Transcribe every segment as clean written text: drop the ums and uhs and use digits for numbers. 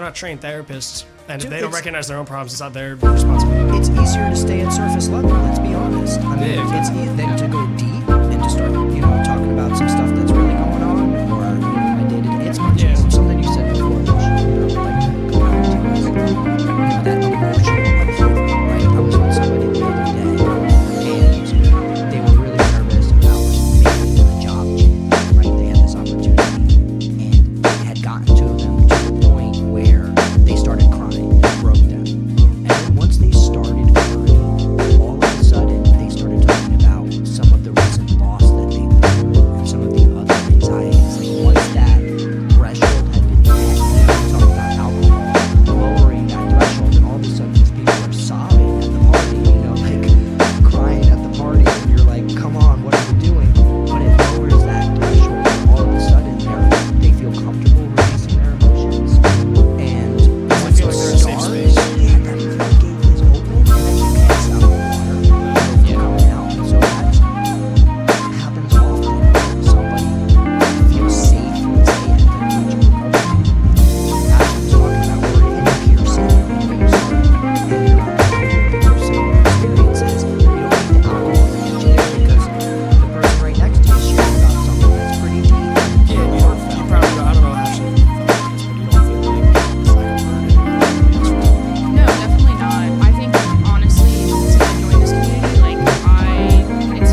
not trained therapists, and Dude, if they don't recognize their own problems, it's not their responsibility. It's easier to stay at surface level, let's be honest. I mean, Yeah, it's than to go deep and to start, talking about some stuff that's really going on, or, my day-to-day. It's much easier. Something you said before, which, like, go back to was, that emotional upheaval, right? I was with somebody the other day, and they were really nervous about making a job change, right? They had this opportunity, and it had gotten to them to the point where they started crying. It broke them. And then once they started crying, all of a sudden, they started talking about some of the recent loss that they went through and some of the other anxieties. Like, once that threshold had been met, we talk about alcohol lowering that threshold, and all of a sudden these people are sobbing at the party, like crying at the party, and you're like, come on, what are you doing? But it lowers that threshold, and all of a sudden they feel comfortable releasing their emotions, and once feel it like they're in a safe starts, space. yeah, that floodgate is open, and then you can't stop the water from coming out. And so that happens often. Somebody feels safe and stay at their region of recovery. As we're talking about, we're in a peer setting, when you start hanging around people with bigger similar experiences, you don't need the alcohol to get you there, because the person right next to you is sharing about something that's pretty deep and Yeah, you heartfelt. probably don't, I don't know how she feels, but you don't feel like it's like a burden. No, definitely not. I think, honestly, since I joined this community, like, it's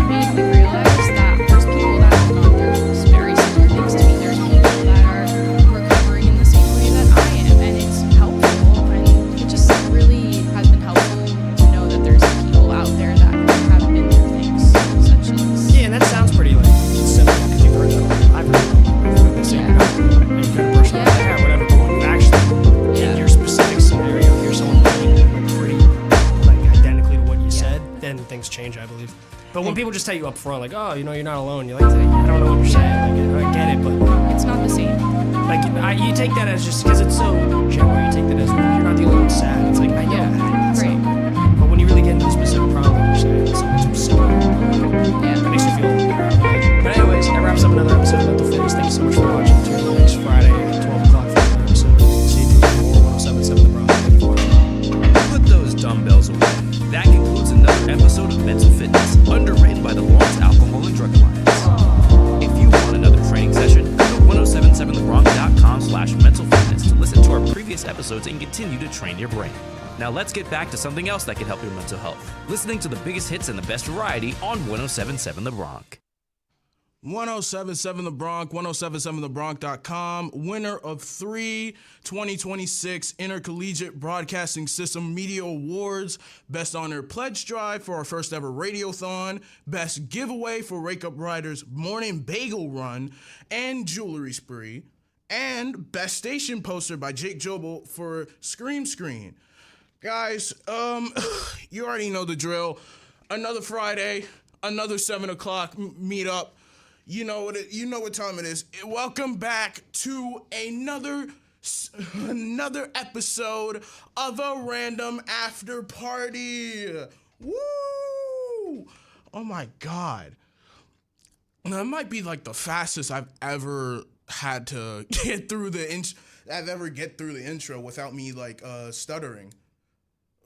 made me realize that there's people that have gone through very similar things to me. There's people that are recovering in the same way that I am, and it's helpful, and it just really has been helpful to know that there's people out there that have been through things such as... Yeah, and that sounds pretty like simple because you've heard that. I've heard that. Like they say, Yeah. any kind of person, Yeah. whatever. But when you actually, Yeah. in your specific scenario, hear someone like pretty like identically to what you said, then things change, I believe. But when people just tell you up front, like, oh, you're not alone, you're like, I don't know what you're saying. Like, I get it, but It's not the same. like, you take that as just because it's so general. You take that as well, you're not the only one sad. It's like, I know Yeah, that. It's right. not- But when you really get into the specific problem, you're saying it's so much similar. Yeah. It makes you feel better. But anyways, that wraps up another episode of Mental Fitness. Thank you so much for watching. Tune in next Friday at 12 o'clock for another episode. Stay tuned for more 1077 The Bronx. Thank you for watching. Put those dumbbells away. That concludes another episode of Mental Fitness, underwritten by the Lawrence Alcohol and Drug Alliance. If you want another training session, go to 1077thebronx.com/mentalfitness to listen to our previous episodes and continue to train your brain. Now let's get back to something else that can help your mental health. Listening to the biggest hits and the best variety on 1077 The Bronx. 1077 The Bronx, 1077thebronx.com, winner of 3 2026 Intercollegiate Broadcasting System Media Awards, Best Honor Pledge Drive for our first ever Radiothon, Best Giveaway for Wake Up Riders Morning Bagel Run and Jewelry Spree, and Best Station Poster by Jake Jobel for Scream Screen. Guys, you already know the drill. Another Friday, another 7 o'clock meetup. You know what time it is. Welcome back to another episode of a Random After Party. Woo! Oh my God. That might be like the fastest I've ever had to get through the intro without me like stuttering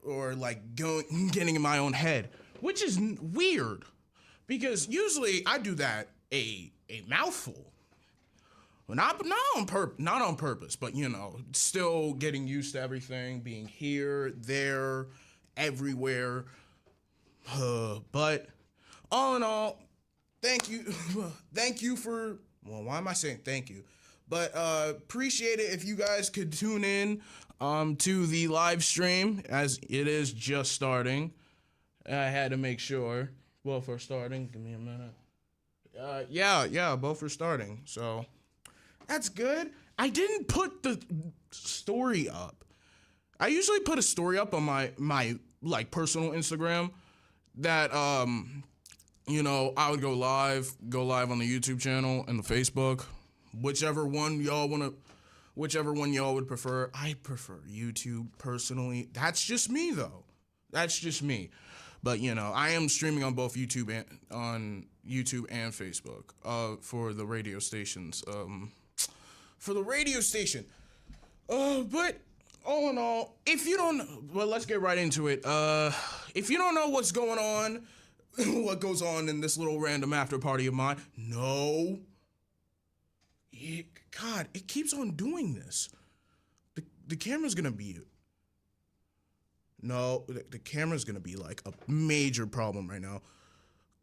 or like getting in my own head, which is weird because usually I do that a mouthful. Not on purpose, but still getting used to everything, being here, there, everywhere. But all in all, thank you for, well, why am I saying thank you? But appreciate it if you guys could tune in to the live stream as it is just starting. I had to make sure. Well, for starting, give me a minute. Yeah, both are starting. So that's good. I didn't put the story up. I usually put a story up on my like personal Instagram that I would go live on the YouTube channel and the Facebook, whichever one y'all would prefer. I prefer YouTube personally. That's just me though. That's just me. But I am streaming on both YouTube and Facebook for the radio stations. For the radio station. But all in all, if you don't, well, let's get right into it. If you don't know what's going on, what goes on in this little random after party of mine, no. God, it keeps on doing this. The camera's gonna be. No, the camera's gonna be like a major problem right now.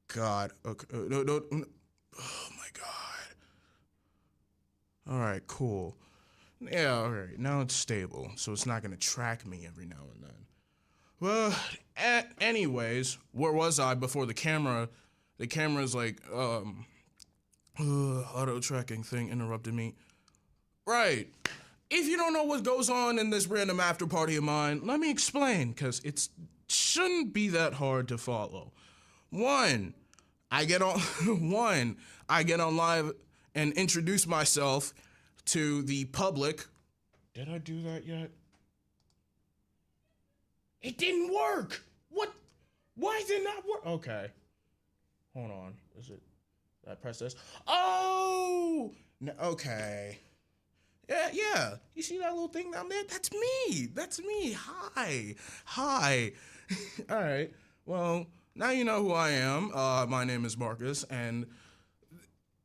God, okay, no. Oh my God. All right, cool. Yeah, all right. Now it's stable, so it's not gonna track me every now and then. Well, anyways, where was I before the camera? The camera's like, auto tracking thing interrupted me. Right. If you don't know what goes on in this random after party of mine, let me explain, because it shouldn't be that hard to follow. One, I get on live and introduce myself to the public. Did I do that yet? It didn't work. What? Why did it not work? Okay. Hold on. Is it? Did I press this? Oh! No, okay. Yeah. You see that little thing down there? That's me. Hi. All right. Well, now you know who I am. My name is Marcus, and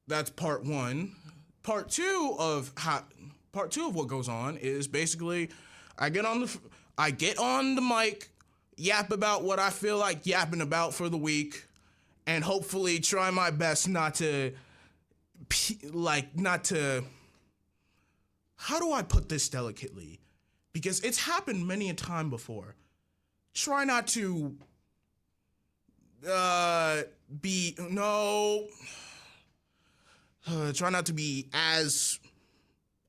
that's part one. Part two of what goes on is basically I get on the mic, yap about what I feel like yapping about for the week, and hopefully try my best not to. How do I put this delicately? Because it's happened many a time before. Try not to try not to be as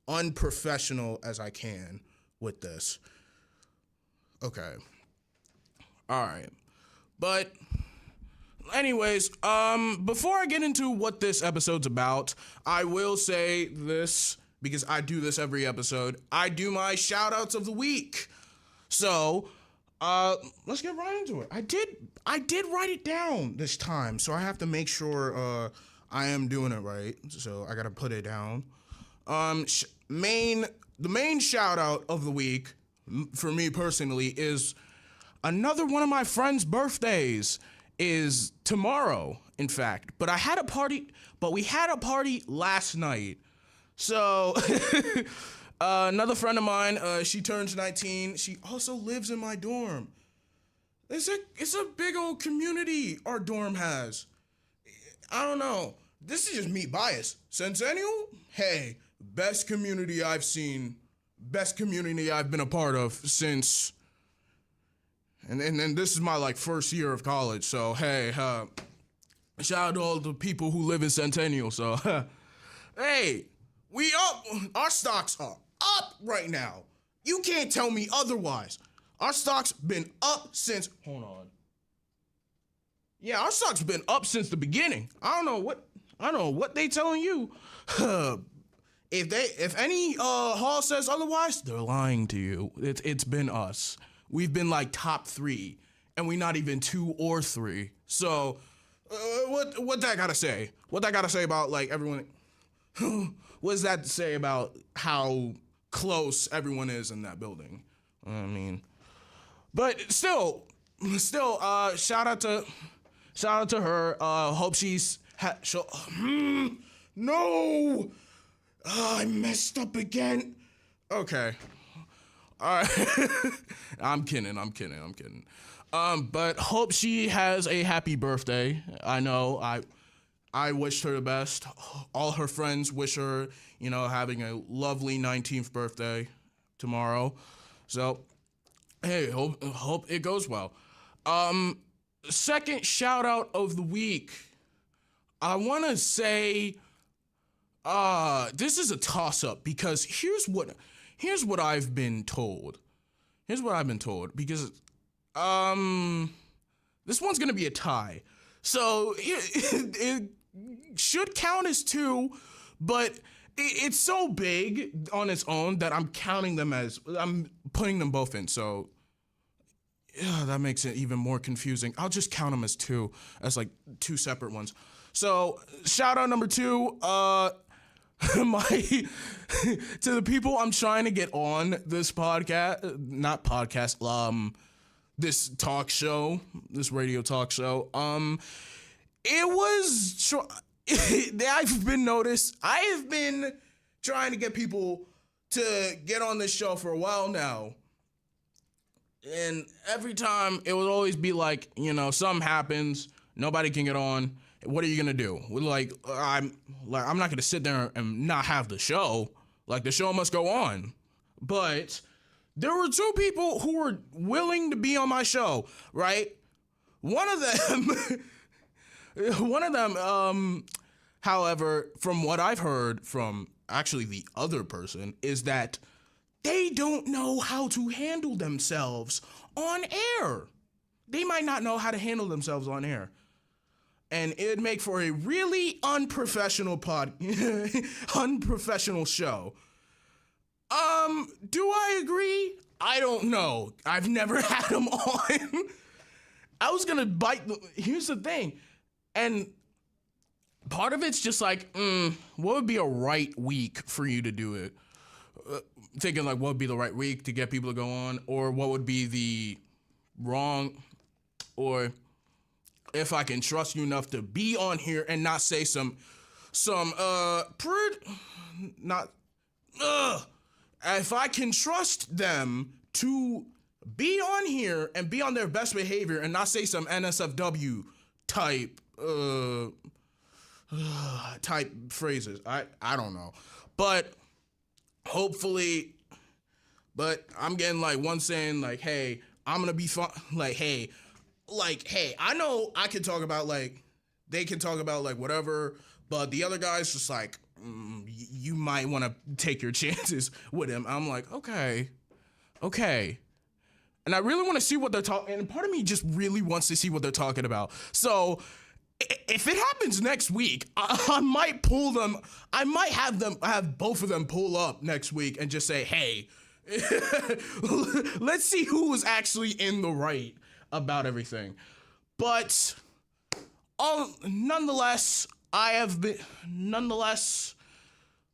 unprofessional as I can with this. Okay. All right. But anyways, before I get into what this episode's about, I will say this, because I do this every episode. I do my shout outs of the week. So, let's get right into it. I did write it down this time, so I have to make sure, I am doing it right. So I gotta put it down. The main shout out of the week, for me personally, is another one of my friends' birthdays is tomorrow, in fact. But we had a party last night. So, another friend of mine, she turns 19. She also lives in my dorm. It's a big old community our dorm has. I don't know. This is just me biased. Centennial? Hey, best community I've seen. Best community I've been a part of since. And then this is my first year of college. So hey, shout out to all the people who live in Centennial. So hey, we up. Our stocks are up right now. You can't tell me otherwise. Our stock's been up since. Hold on. Yeah, our stock's been up since the beginning. I don't know what they telling you. If any hall says otherwise, they're lying to you. It's been us. We've been top 3, and we not even 2 or 3. So, what that gotta say? What that gotta say about everyone? What does that say about how close everyone is in that building? I mean, but still, shout out to her. Hope she's no. I messed up again. Okay. All right. I'm kidding. But hope she has a happy birthday. I know I wished her the best. All her friends wish her, having a lovely 19th birthday tomorrow. So, hey, hope it goes well. Second shout out of the week. I want to say this is a toss-up, because here's what I've been told. Because this one's gonna be a tie. So it should count as 2, but it's so big on its own that I'm putting them both in. So yeah, that makes it even more confusing. I'll just count them as 2 separate ones. So shout out number 2, my to the people I'm trying to get on this podcast, not podcast, this talk show, this radio talk show. It was I've been trying to get people to get on this show for a while now. And every time it would always be like, something happens, nobody can get on. What are you gonna do? I'm not gonna sit there and not have the show. Like, the show must go on. But there were two people who were willing to be on my show, right? One of them, however, from what I've heard from actually the other person, is that they don't know how to handle themselves on air. They might not know how to handle themselves on air. And it'd make for a really unprofessional unprofessional show. Do I agree? I don't know. I've never had them on. I was gonna here's the thing. And part of it's just like, what would be a right week for you to do it? Thinking like, what would be the right week to get people to go on? Or what would be the wrong, or if I can trust you enough to be on here and not say if I can trust them to be on here and be on their best behavior and not say some NSFW type phrases. I don't know. But hopefully, I'm getting like one saying like, hey, I'm gonna be fun, hey, I know I can talk about they can talk about whatever, but the other guy's just like, you might want to take your chances with him. I'm like, okay. And I really want to see what they're talking, and part of me just really wants to see what they're talking about. So if it happens next week, I might pull them. I might have both of them pull up next week and just say, hey, let's see who was actually in the right about everything. But nonetheless,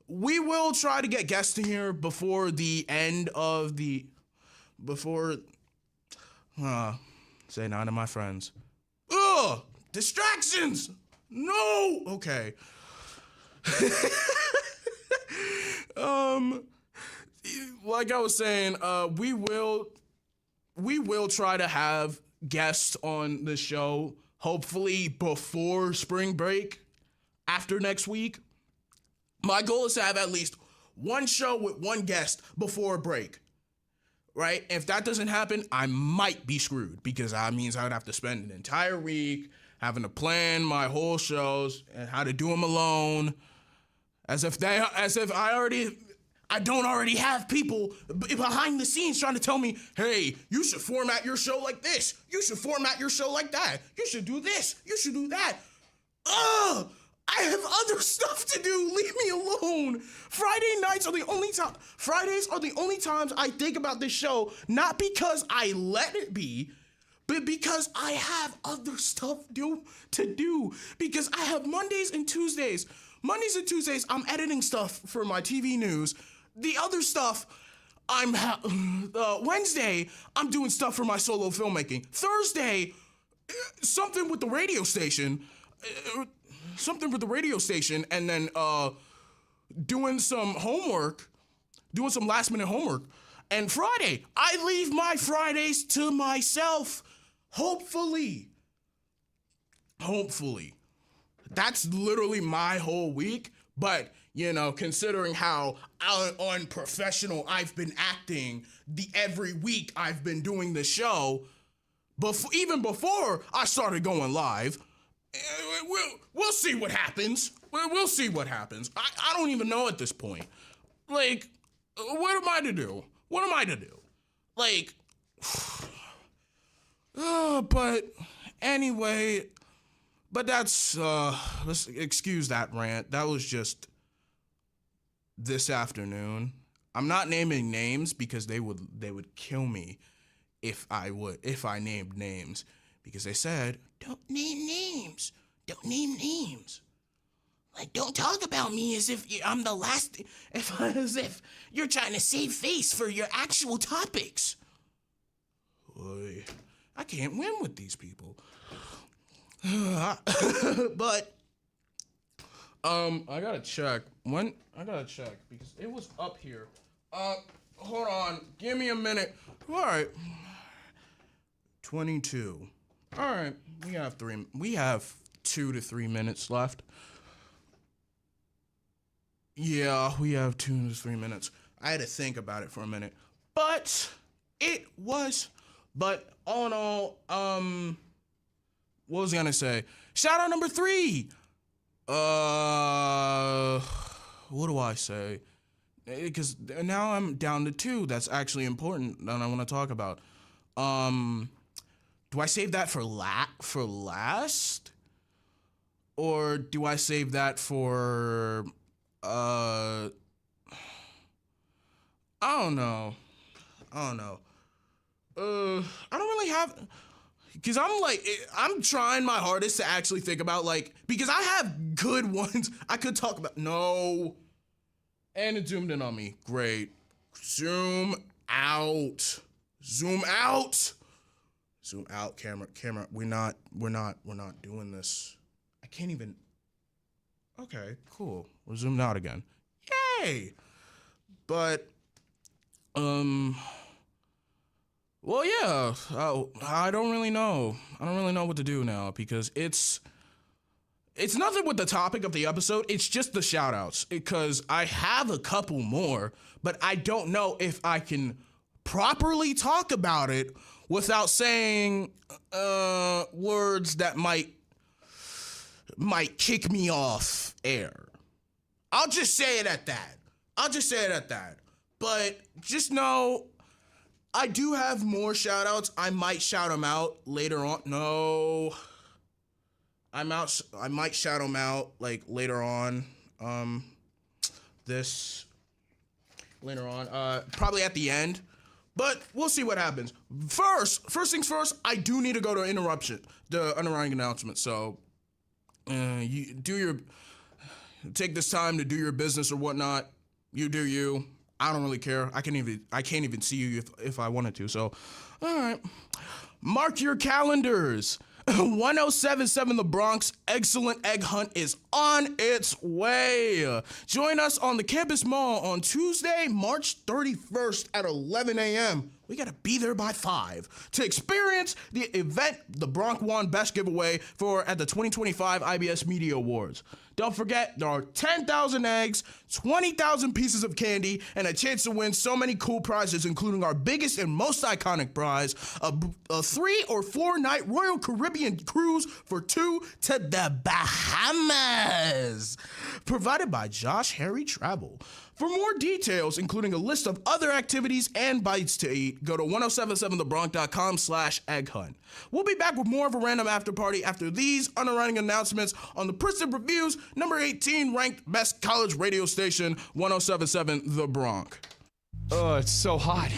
we will try to get guests in here before the end of say none of my friends. Ugh, distractions. No. Okay. Like I was saying, we will try to have guests on the show, hopefully before spring break, after next week. My goal is to have at least one show with one guest before break, right? If that doesn't happen, I might be screwed, because that means I would have to spend an entire week having to plan my whole shows and how to do them alone, as if I don't already have people behind the scenes trying to tell me, hey, you should format your show like this. You should format your show like that. You should do this. You should do that. Ugh! I have other stuff to do. Leave me alone. Fridays are the only times I think about this show, not because I let it be, but because I have other stuff to do. Because I have Mondays and Tuesdays. Mondays and Tuesdays, I'm editing stuff for my TV news. The other stuff, Wednesday, I'm doing stuff for my solo filmmaking. Thursday, something with the radio station. And then doing some last minute homework. And Friday, I leave my Fridays to myself. Hopefully. That's literally my whole week. But, considering how unprofessional I've been acting every week I've been doing the show, even before I started going live, we'll see what happens. We'll see what happens. I don't even know at this point. What am I to do? But anyway, that's, let's excuse that rant. That was just this afternoon. I'm not naming names because they would kill me if I named names, because they said, don't name names. Like, don't talk about me as if I'm the last, as if you're trying to save face for your actual topics. Boy, I can't win with these people. But, I gotta check. I gotta check because it was up here. Hold on. Give me a minute. All right. 22. All right. We have 2 to 3 minutes left. Yeah, we have 2 to 3 minutes. I had to think about it for a minute. But all in all, what was I gonna say? Shout out number 3. What do I say? Because now I'm down to 2. That's actually important that I want to talk about. Do I save that for last? Or do I save that for, I don't know. I don't really have, because I'm trying my hardest to actually think about, like, because I have good ones I could talk about. No. And it zoomed in on me. Great. Zoom out. Zoom out. Zoom out, camera. We're not doing this. I can't even. Okay, cool. We're zoomed out again. Yay! But, well, yeah. I don't really know. I don't really know what to do now because it's nothing with the topic of the episode. It's just the shout outs because I have a couple more, but I don't know if I can properly talk about it without saying words that might kick me off air. I'll just say it at that. But just know I do have more shout outs. I might shout them out later on. No. I might shout them out like later on. Probably at the end. But we'll see what happens. First things first, I do need to go to the underwriting announcement. So you take this time to do your business or whatnot. You do you. I don't really care. I can't even see you if I wanted to. So, all right. Mark your calendars. 1077 The Bronx Excellent Egg Hunt is on its way. Join us on the Campus Mall on Tuesday, March 31st at 11 a.m. We got to be there by 5 to experience the event the Bronx won Best Giveaway at the 2025 IBS Media Awards. Don't forget, there are 10,000 eggs, 20,000 pieces of candy, and a chance to win so many cool prizes, including our biggest and most iconic prize, a 3 or 4 night Royal Caribbean cruise for 2 to the Bahamas, provided by Josh Harry Travel. For more details, including a list of other activities and bites to eat, go to 1077thebronx.com/egg hunt. We'll be back with more of a Random After Party after these underwriting announcements on the Princeton Review's number 18 ranked best college radio station, 1077 The Bronx. Oh, it's so hot.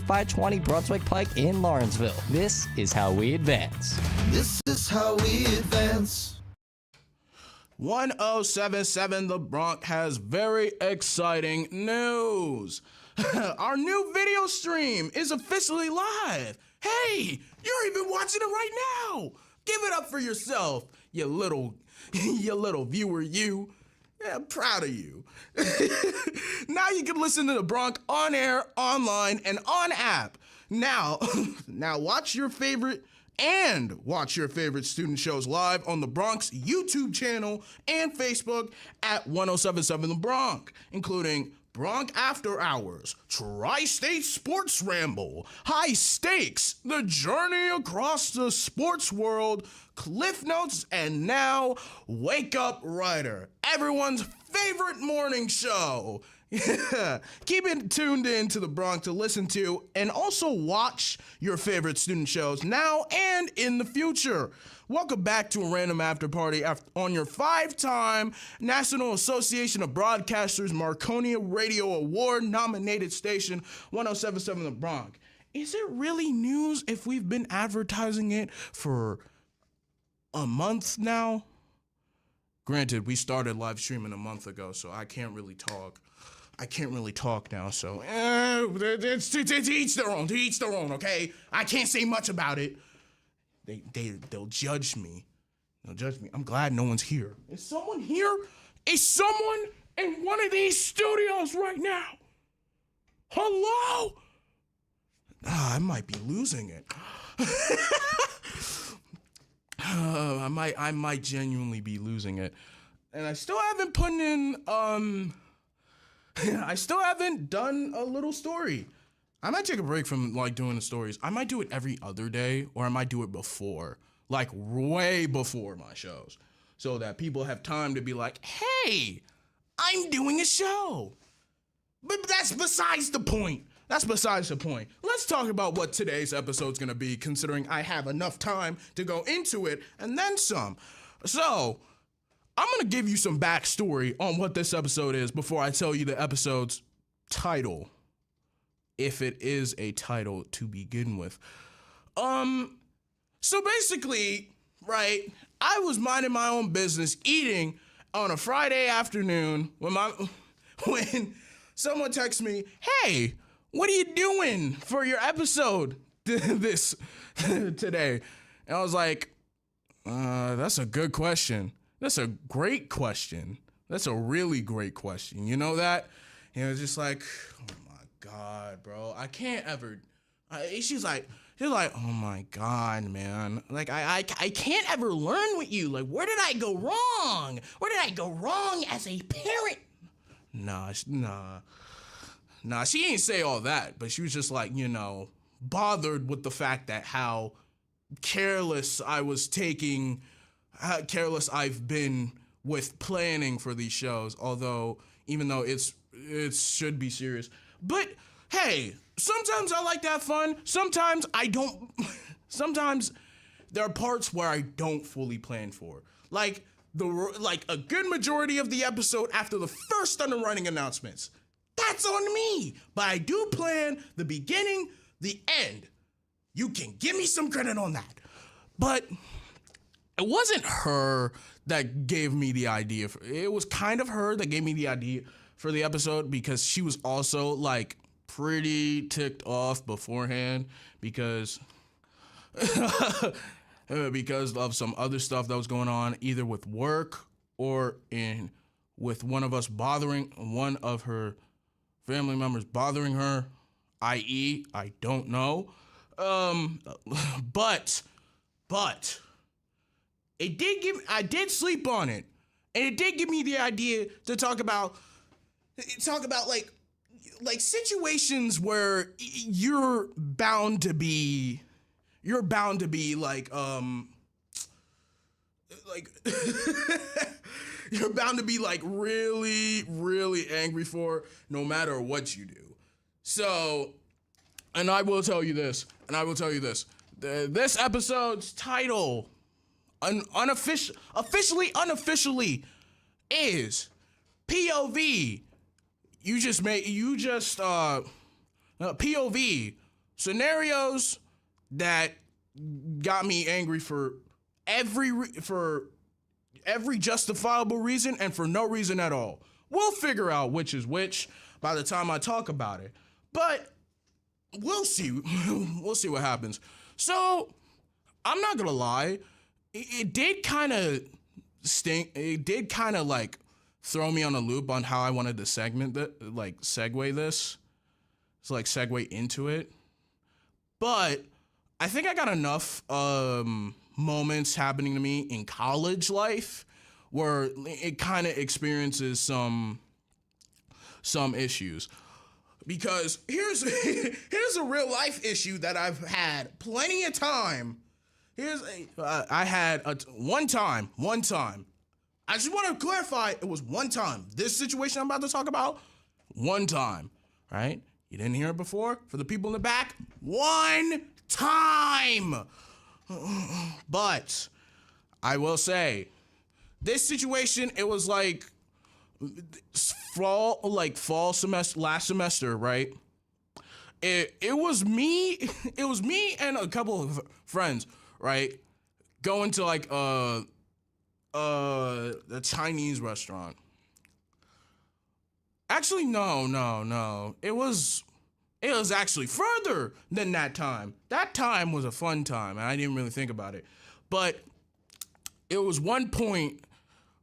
520 Brunswick Pike in Lawrenceville. This is how we advance. This is how we advance. 1077 The Bronx has very exciting news. Our new video stream is officially live. Hey, you're even watching it right now. Give it up for yourself, you little viewer, you. Yeah, I'm proud of you. Now you can listen to The Bronx on air, online, and on app. Now watch your favorite student shows live on The Bronx YouTube channel and Facebook at 1077 The Bronx, including Bronx After Hours, Tri-State Sports Ramble, High Stakes, The Journey Across the Sports World, Cliff Notes, and now Wake Up Writer, everyone's favorite morning show. Keep it tuned in to The Bronx to listen to and also watch your favorite student shows now and in the future. Welcome back to a Random After Party on your 5-time National Association of Broadcasters Marconi Radio Award nominated station 1077 The Bronx. Is it really news if we've been advertising it for a month now? Granted, we started live streaming a month ago, so I can't really talk. Now, so it's to each their own, okay? I can't say much about it. They'll judge me. I'm glad no one's here. Is someone here? Is someone in one of these studios right now? Hello? I might be losing it. I might genuinely be losing it. And I still haven't put in, I still haven't done a little story. I might take a break from doing the stories. I might do it every other day, or I might do it before, way before my shows, so that people have time to be like, hey, I'm doing a show. But that's besides the point. Let's talk about what today's episode's gonna be, considering I have enough time to go into it and then some. So, I'm gonna give you some backstory on what this episode is before I tell you the episode's title, if it is a title to begin with. So basically, right, I was minding my own business, eating on a Friday afternoon when someone texts me, hey, what are you doing for your episode this today? And I was like, that's a good question. That's a great question. That's a really great question. You know that? And it was just like, oh my God, bro. I can't ever. She's like, oh my God, man. I can't ever learn with you. Where did I go wrong? Where did I go wrong as a parent? Nah, she ain't say all that, but she was just bothered with the fact that how careless I've been with planning for these shows, even though it should be serious. But hey, sometimes I like to have fun. Sometimes I don't. Sometimes there are parts where I don't fully plan for. Like a good majority of the episode after the first running announcements. That's on me. But I do plan the beginning, the end. You can give me some credit on that. But it wasn't her that gave me the idea. It was kind of her that gave me the idea for the episode, because she was also pretty ticked off beforehand because of some other stuff that was going on, either with work or with one of her family members bothering her, i.e., I don't know. But I did sleep on it, and it did give me the idea to talk about situations where you're bound to be you're bound to be really, really angry for, no matter what you do. So, and I will tell you this, this episode's title, unofficially is POV. POV, scenarios that got me angry for every justifiable reason and for no reason at all. We'll figure out which is which by the time I talk about it. But we'll see. We'll see what happens. So, I'm not gonna lie. It did kind of stink. It did kind of like throw me on a loop on how I wanted to segue this. So like segue into it. But I think I got enough moments happening to me in college life where it kind of experiences some issues. Because here's a real life issue that I've had plenty of time. I had one time. I just want to clarify, it was one time. This situation I'm about to talk about, one time, right? You didn't hear it before? For the people in the back, one time. But I will say, this situation, it was like fall semester, last semester, right? It was me and a couple of friends, right? Going to like the Chinese restaurant. Actually, no. It was actually further than that time. That time was a fun time, and I didn't really think about it. But it was one point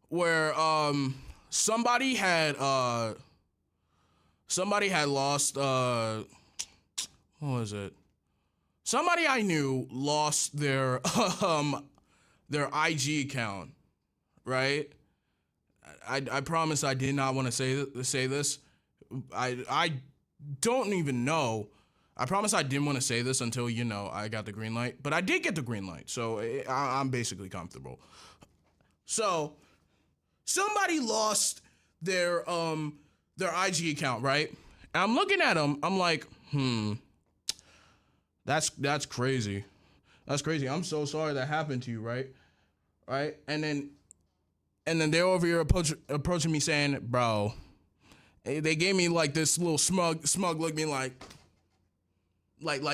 where somebody had lost what was it? Somebody I knew lost their IG account, right? I promise I did not want to say this. I don't even know. I promise I didn't want to say this until, I got the green light. But I did get the green light, so I'm basically comfortable. So, somebody lost their IG account, right? And I'm looking at them, I'm like, that's crazy. That's crazy. I'm so sorry that happened to you, right? Right? And then they're over here approaching me saying, bro, they gave me like this little smug look, me like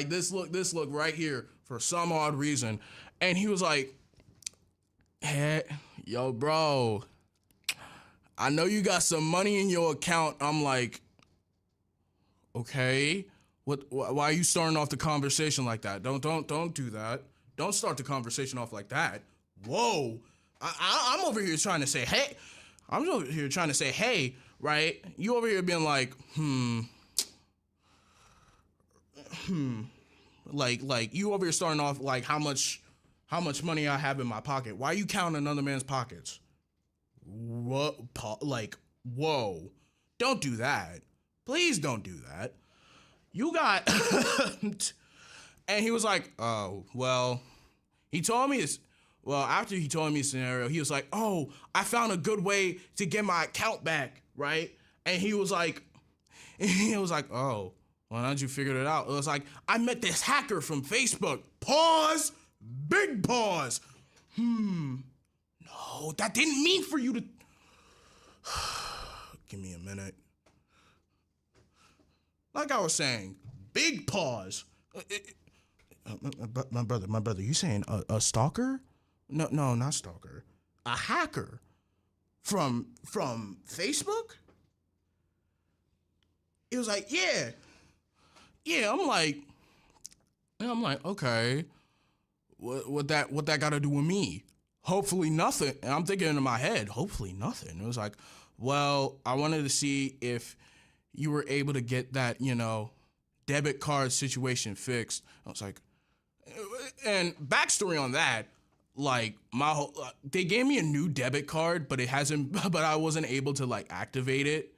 this look right here for some odd reason. And he was like, hey, yo, bro, I know you got some money in your account. I'm like, okay, why are you starting off the conversation like that? Don't do that. Don't start the conversation off like that. Whoa. I'm over here trying to say, hey. I'm over here trying to say, hey, right? You over here being like, like you over here starting off like how much money I have in my pocket. Why are you counting another man's pockets? What? Like, whoa. Don't do that. Please don't do that. You got... And he was like, oh, well, he told me this. Well, after he told me the scenario, he was like, oh, I found a good way to get my account back, right? And he was like, oh, why don't you figure it out? It was like, I met this hacker from Facebook. Pause. Big pause. No, that didn't mean for you to... Give me a minute. Like I was saying, big pause. My brother, you saying a stalker? No, not stalker. A hacker from Facebook? It was like, yeah. I'm like, okay. What that got to do with me? Hopefully nothing. And I'm thinking in my head, hopefully nothing. It was like, well, I wanted to see if you were able to get that, debit card situation fixed. I was like, and backstory on that, like they gave me a new debit card, but I wasn't able to like activate it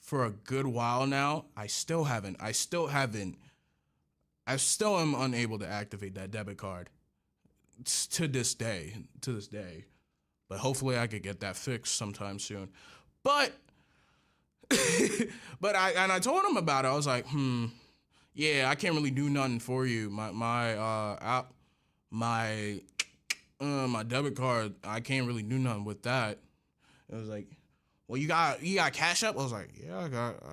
for a good while now. I still am unable to activate that debit card to this day. But hopefully I could get that fixed sometime soon. But I told him about it. I was like, yeah, I can't really do nothing for you. My debit card, I can't really do nothing with that. It was like, well, you got Cash App? I was like, yeah, I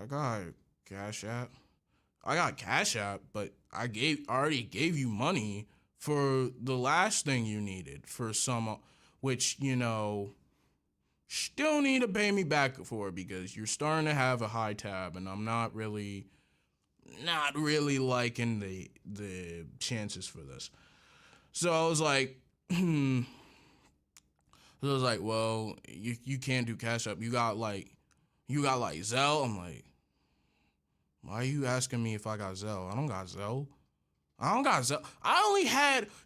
got Cash App. I got Cash App, but I already gave you money for the last thing you needed for some, which, you know, still need to pay me back for because you're starting to have a high tab and I'm not really liking the chances for this. So I was like, well, you can't do Cash App. You got like Zelle. I'm like, why are you asking me if I got Zelle? I don't got Zelle.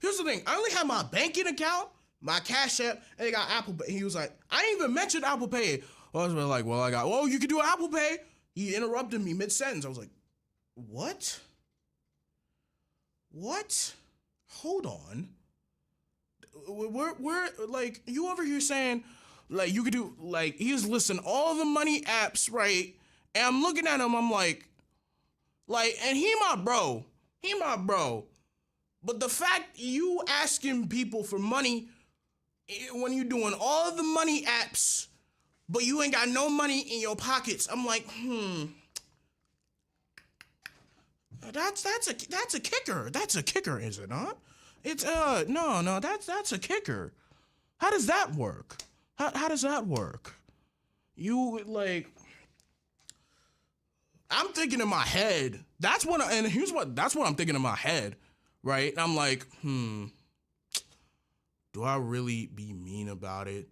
Here's the thing. I only had my banking account, my Cash App, and they got Apple Pay. He was like, I didn't even mention Apple Pay. I was like, you can do Apple Pay. He interrupted me mid-sentence. I was like, what? Hold on. We're like, you over here saying, like, you could do, like, he was listing all the money apps, right? And I'm looking at him, I'm like, and he my bro. But the fact you asking people for money when you doing all the money apps, but you ain't got no money in your pockets, I'm like, that's a kicker. That's a kicker, is it not? It's no, that's a kicker. How does that work? How does that work? You like, I'm thinking in my head. That's what I'm thinking in my head, right? And I'm like, do I really be mean about it?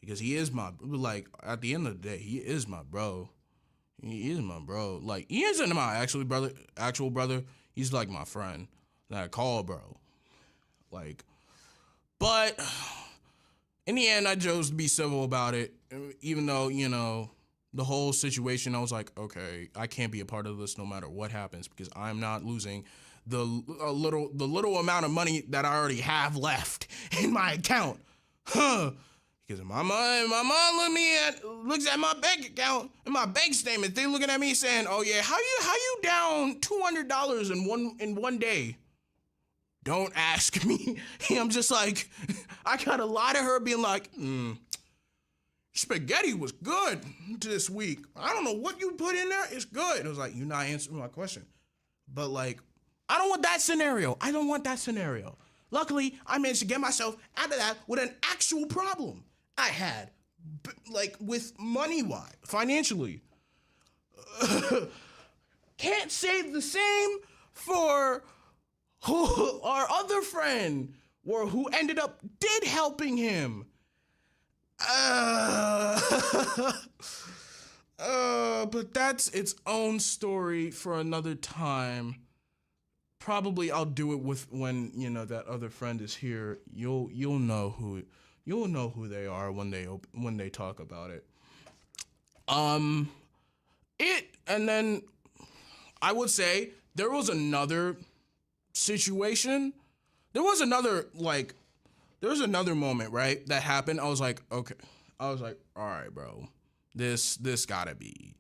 Because he is like, at the end of the day, he is my bro. He is my bro. Like, he isn't my actual brother. He's like my friend that I call bro. Like, but in the end, I chose to be civil about it, even though, you know, the whole situation, I was like, okay, I can't be a part of this no matter what happens because I'm not losing the little amount of money that I already have left in my account. Because my mom looks at my bank account and my bank statement. They looking at me saying, "Oh yeah, how you down $200 in one day?" Don't ask me. I'm just like, I got a lot of her being like, spaghetti was good this week. I don't know what you put in there. It's good. It was like, you're not answering my question. But like, I don't want that scenario. Luckily, I managed to get myself out of that with an actual problem I had, like with money-wise, financially. Can't say the same for our other friend, or who ended up did helping him. But that's its own story for another time. Probably I'll do it with when, you know, that other friend is here. You'll know who they are when they talk about it. And then I would say there was another situation. There was another moment, right, that happened. I was like, okay. I was like, all right, bro. This gotta be.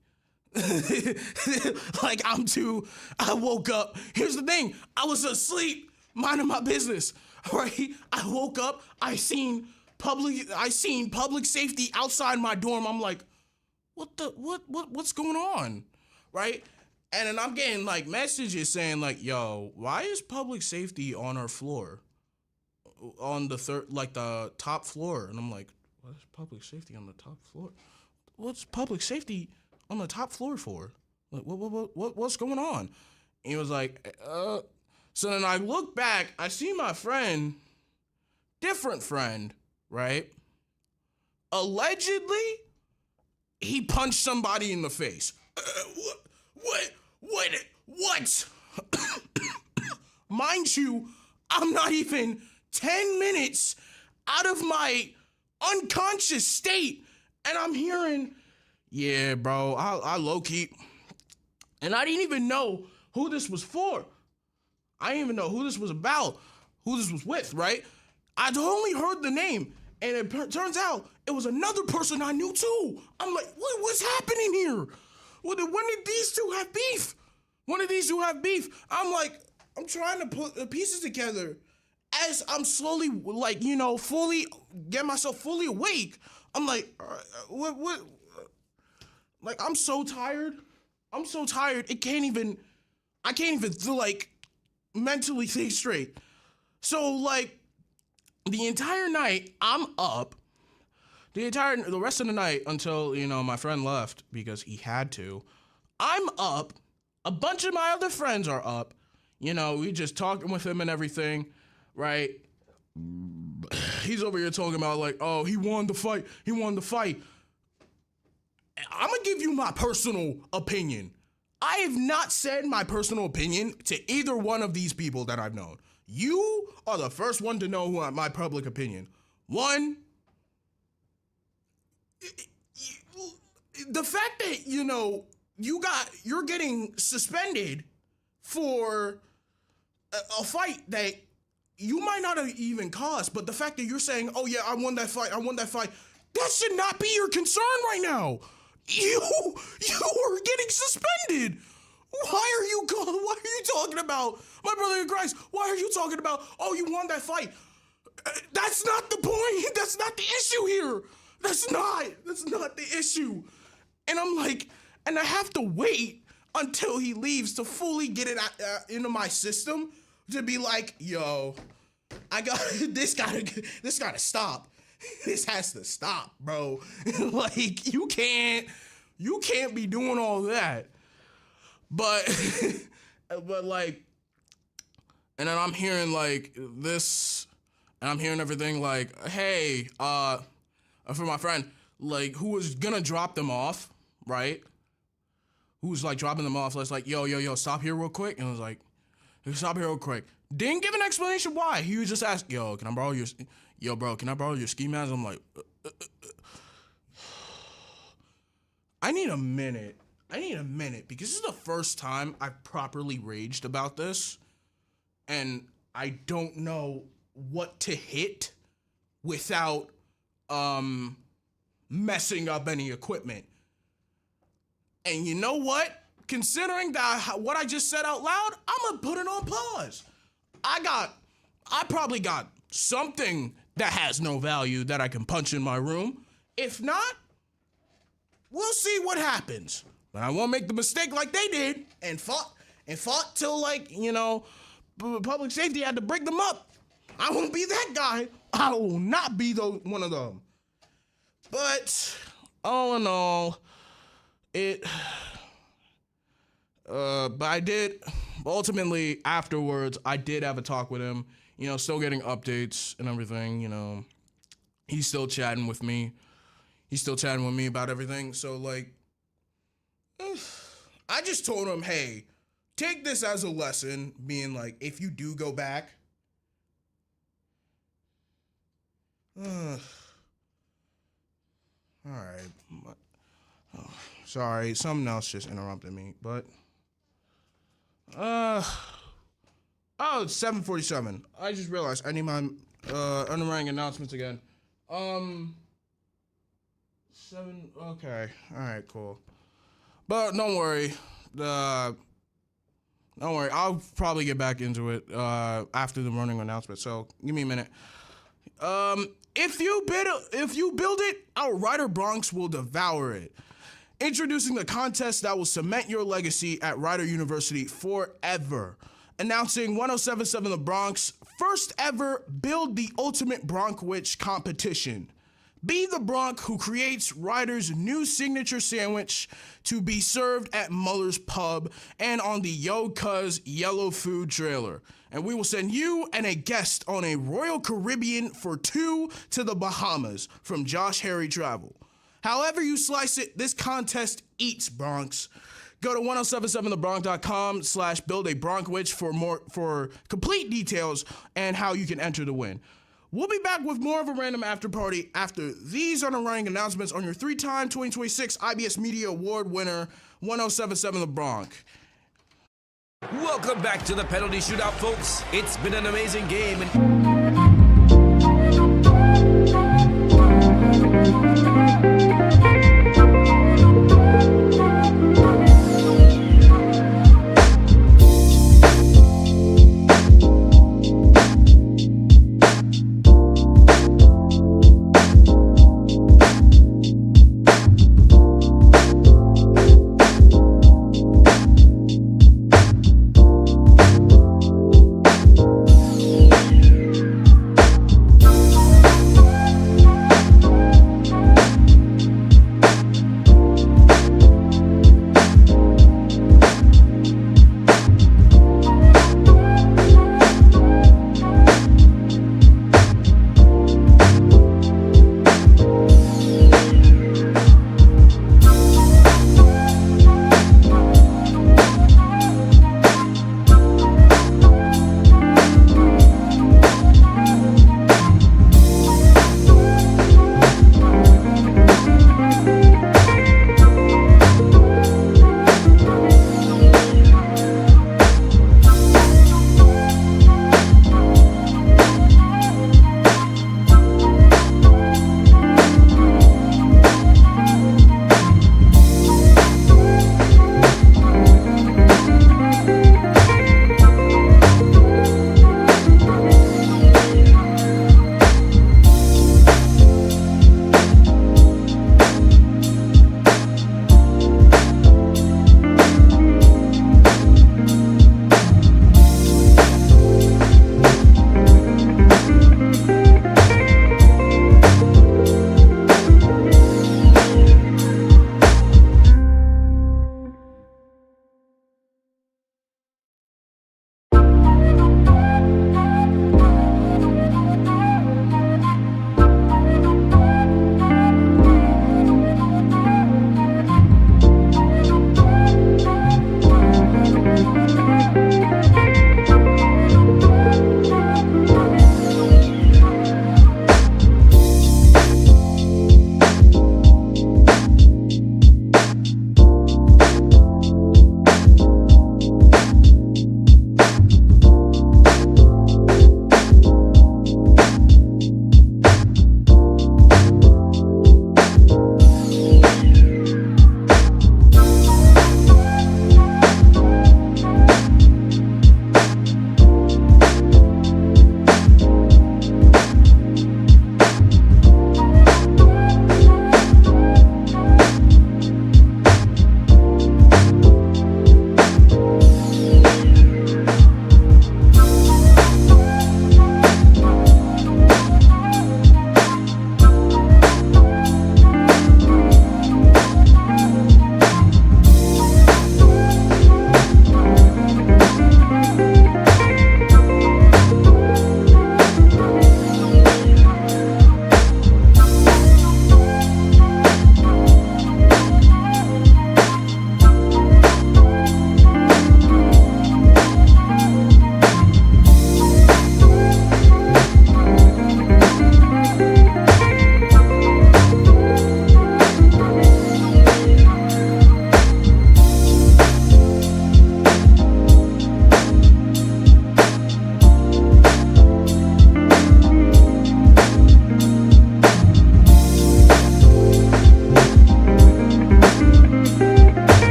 Like, I woke up. Here's the thing. I was asleep, minding my business, right? I woke up. I seen public safety outside my dorm. I'm like, what's going on, right? And then I'm getting like messages saying like, yo, why is public safety on our floor? On the the top floor. And I'm like, what is public safety on the top floor? What's public safety on the top floor for? Like, what's going on? And he was like, So then I look back, I see my friend, different friend, right? Allegedly, he punched somebody in the face. What? Mind you, I'm not even 10 minutes out of my unconscious state, and I'm hearing, yeah, bro, I low-key, and I didn't even know who this was for. I didn't even know who this was about, who this was with, right? I'd only heard the name, and it turns out it was another person I knew too. I'm like, what's happening here? When did these two have beef? I'm like, I'm trying to put the pieces together as I'm slowly, like, you know, fully get myself fully awake. I'm like, what? Like, I'm so tired. It can't even, I can't even like mentally think straight. So like the entire night I'm up. The rest of the night until, my friend left because he had to. I'm up. A bunch of my other friends are up. We just talking with him and everything, right? He's over here talking about like, oh, he won the fight. He won the fight. I'm going to give you my personal opinion. I have not said my personal opinion to either one of these people that I've known. You are the first one to know my public opinion. One, the fact that, you're getting suspended for a fight that you might not have even caused, but the fact that you're saying, oh yeah, I won that fight, that should not be your concern right now. You are getting suspended. Why are you talking about, my brother in Christ, why are you talking about, oh, you won that fight? That's not the point. That's not the issue here. That's not the issue. And I'm like, and I have to wait until he leaves to fully get it into my system to be like, yo, this gotta stop. This has to stop, bro. Like, you can't be doing all that. But like, and then I'm hearing like this, and I'm hearing everything like, hey, for my friend, like, who was gonna drop them off, right? Who's like dropping them off, like, yo, stop here real quick. And I was like, stop here real quick. Didn't give an explanation why. He was just asking, yo, can I borrow your ski mask? I'm like, I need a minute because this is the first time I've properly raged about this, and I don't know what to hit without messing up any equipment. And you know what? Considering that what I just said out loud, I'm gonna put it on pause. I probably got something that has no value that I can punch in my room. If not, we'll see what happens. But I won't make the mistake like they did and fought till like, public safety had to break them up. I won't be that guy. I will not be one of them. But all in all, but I did, ultimately, afterwards, I did have a talk with him, still getting updates and everything, he's still chatting with me. He's still chatting with me about everything. So, like, I just told him, hey, take this as a lesson, being like, if you do go back, all right. Oh, sorry, something else just interrupted me, but it's 7:47. I just realized I need my underwriting announcements again. Okay, all right, cool. But don't worry, I'll probably get back into it after the running announcement. So give me a minute. If you build it, our Rider Bronx will devour it. Introducing the contest that will cement your legacy at Rider University forever. Announcing 1077 The Bronx first ever Build the Ultimate Bronc Witch competition. Be the Bronc who creates Rider's new signature sandwich to be served at Muller's Pub and on the Yo Cuz Yellow Food trailer. And we will send you and a guest on a Royal Caribbean for 2 to the Bahamas from Josh Harry Travel. However you slice it, this contest eats Bronx. Go to 1077thebronx.com/build-a-bronc-witch for complete details and how you can enter to win. We'll be back with more of a Random After Party after these underwriting announcements on your 3-time 2026 IBS Media Award winner, 1077 The Bronx. Welcome back to the penalty shootout, folks. It's been an amazing game.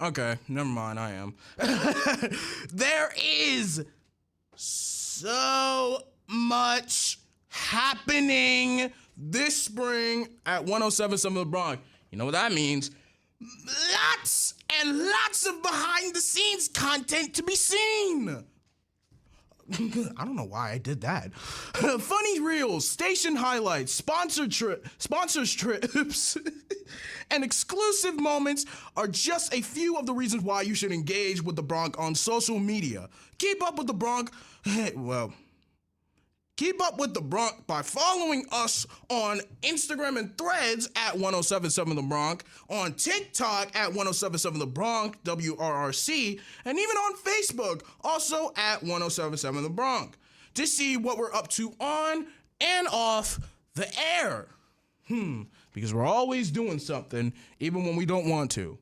Okay, never mind, I am. There is so much happening this spring at 107.7 The Bronx. You know what that means? Lots and lots of behind the scenes content to be seen. I don't know why I did that. Funny reels, station highlights, sponsors trips, and exclusive moments are just a few of the reasons why you should engage with the Bronx on social media. Keep up with the Bronx. Keep up with the Bronx by following us on Instagram and Threads at 107.7 The Bronx, on TikTok at 107.7 The Bronx, WRRC, and even on Facebook, also at 107.7 The Bronx, to see what we're up to on and off the air. Because we're always doing something, even when we don't want to.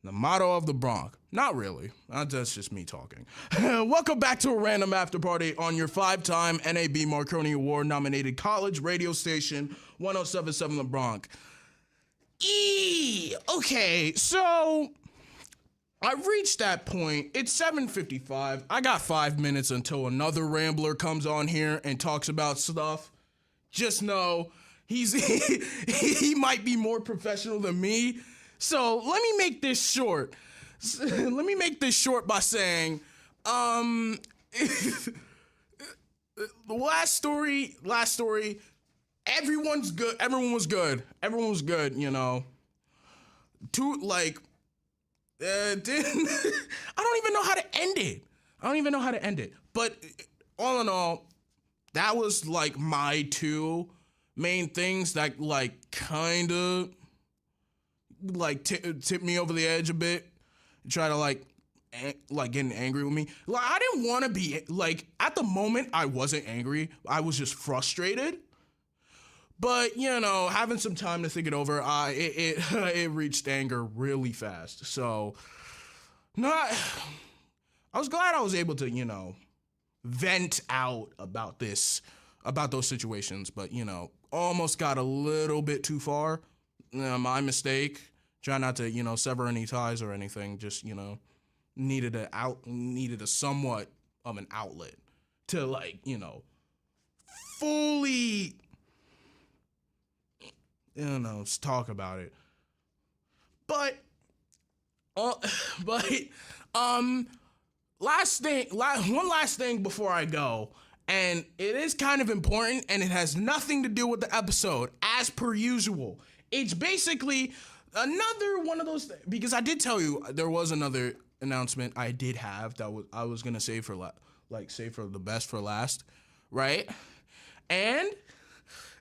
The motto of the Bronx. Not really. That's just me talking. Welcome back to a Random Afterparty on your 5-time NAB Marconi Award nominated college radio station, 107.7 The Bronx. Okay, so I've reached that point. It's 7:55. I got 5 minutes until another rambler comes on here and talks about stuff. Just know he might be more professional than me. So let me make this short. Let me make this short by saying, last story, everyone's good. Everyone was good, you know. I don't even know how to end it. But all in all, that was like my two main things that like kind of like tipped me over the edge a bit. Try to like getting angry with me. Like I didn't want to be like at the moment. I wasn't angry. I was just frustrated. But you know, having some time to think it over, it reached anger really fast. So, I was glad I was able to vent out about those situations. But almost got a little bit too far. My mistake. Try not to, sever any ties or anything. Just, needed a somewhat of an outlet to fully, talk about it. But, one last thing before I go, and it is kind of important, and it has nothing to do with the episode, as per usual. It's basically another one of those because I did tell you there was another announcement I did have that I was gonna save for the best for last, right? And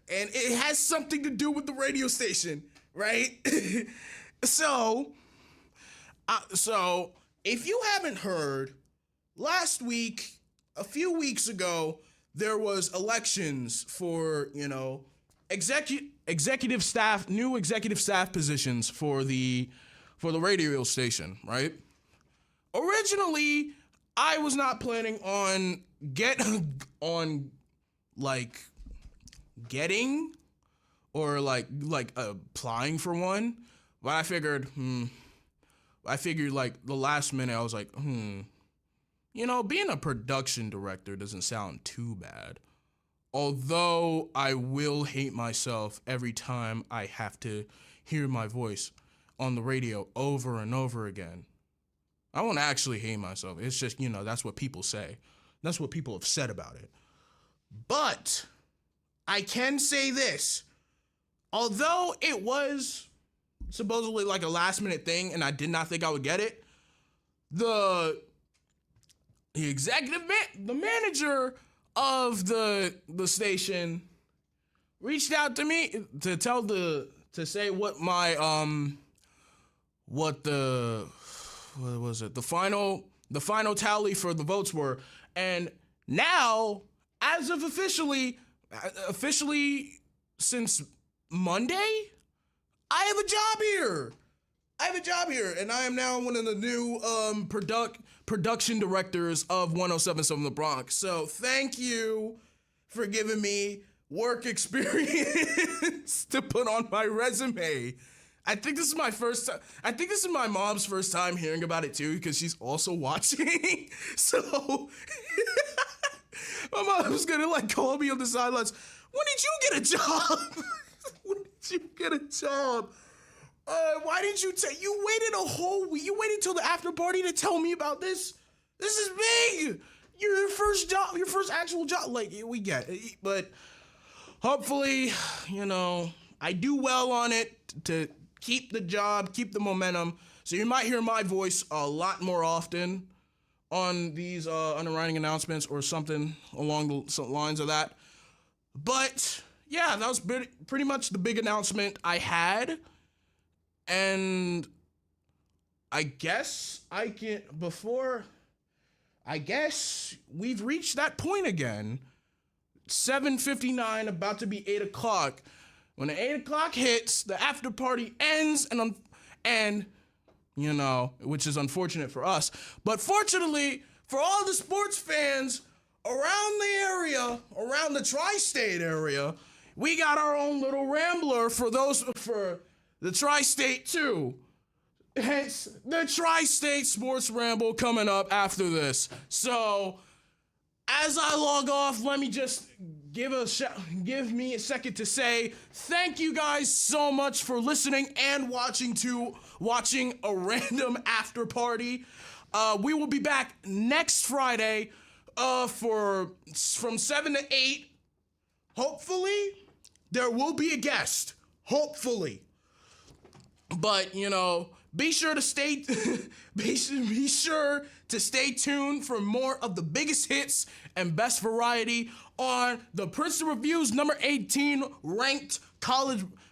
it has something to do with the radio station, right? So if you haven't heard, last week, a few weeks ago, there was elections for executive staff, new executive staff positions for the radio station, right? Originally, I was not planning on getting or applying for one, but I figured like the last minute I was like, being a production director doesn't sound too bad. Although I will hate myself every time I have to hear my voice on the radio over and over again. I won't actually hate myself. It's just, that's what people say. That's what people have said about it. But I can say this. Although it was supposedly like a last minute thing and I did not think I would get it, the manager of the station reached out to me to say what my the final tally for the votes were, and now as of officially since Monday, I have a job here, and I am now one of the new production directors of 107.7 The Bronx. So thank you for giving me work experience to put on my resume. I think this is my first time. I think this is my mom's first time hearing about it too, because she's also watching. So my mom's gonna like call me on the sidelines. When did you get a job? When did you get a job? Why didn't you you waited a whole week? You waited till the after party to tell me about this? This is big. Your first job, your first actual job. Like, we get it. But hopefully, you know, I do well on it to keep the job, keep the momentum. So you might hear my voice a lot more often on these underwriting announcements or something along the lines of that. But yeah, that was pretty much the big announcement I had. And I guess we've reached that point again. 7:59, about to be 8 o'clock. When the 8 o'clock hits, the after party ends, and you know, which is unfortunate for us, but fortunately for all the sports fans around the area, around the tri-state area, we got our own little rambler for the tri-state too. Hence the tri-state sports ramble coming up after this. So as I log off, let me just give me a second to say thank you guys so much for listening and watching a Random After Party. We will be back next Friday from 7 to 8. Hopefully, there will be a guest. Hopefully. But, you know, be sure to stay tuned for more of the biggest hits and best variety on the Princeton Review's number 18 ranked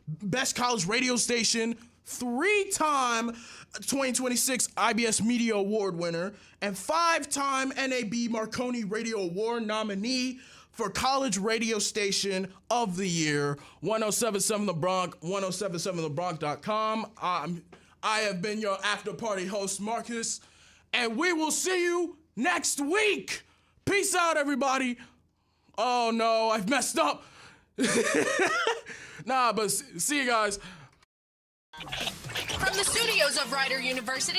best college radio station, 3-time 2026 IBS Media Award winner, and 5-time NAB Marconi Radio Award nominee for College Radio Station of the Year, 1077 The Bronx, 1077thebronx.com. I have been your after party host, Marcus, and we will see you next week. Peace out, everybody. Oh no, I've messed up. Nah, but see you guys. From the studios of Rider University.